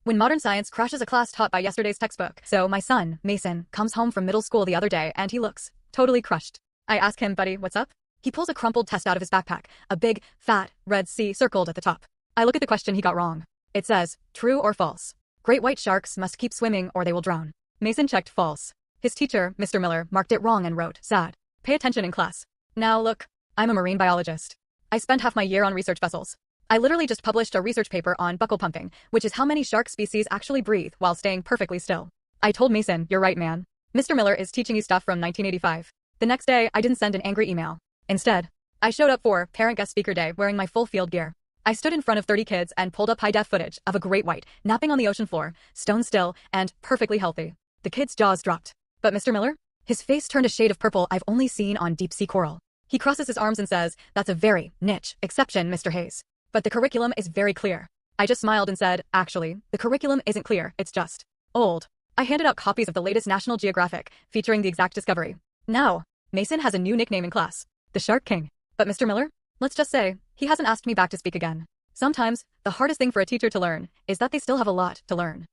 when modern science crashes a class taught by yesterday's textbook. So my son, Mason, comes home from middle school the other day and he looks totally crushed. I ask him, buddy, what's up? He pulls a crumpled test out of his backpack, a big, fat, red C circled at the top. I look at the question he got wrong. It says, true or false? Great white sharks must keep swimming or they will drown. Mason checked false. His teacher, Mr. Miller, marked it wrong and wrote, sad. Pay attention in class. Now look, I'm a marine biologist. I spent half my year on research vessels. I literally just published a research paper on buccal pumping, which is how many shark species actually breathe while staying perfectly still. I told Mason, you're right, man. Mr. Miller is teaching you stuff from 1985. The next day, I didn't send an angry email. Instead, I showed up for Parent Guest Speaker Day wearing my full field gear. I stood in front of 30 kids and pulled up high-def footage of a great white napping on the ocean floor, stone still, and perfectly healthy. The kids' jaws dropped. But Mr. Miller? His face turned a shade of purple I've only seen on deep-sea coral. He crosses his arms and says, that's a very niche exception, Mr. Hayes. But the curriculum is very clear. I just smiled and said, actually, the curriculum isn't clear, it's just old. I handed out copies of the latest National Geographic, featuring the exact discovery. Now, Mason has a new nickname in class, the Shark King. But Mr. Miller? Let's just say, he hasn't asked me back to speak again. Sometimes, the hardest thing for a teacher to learn is that they still have a lot to learn.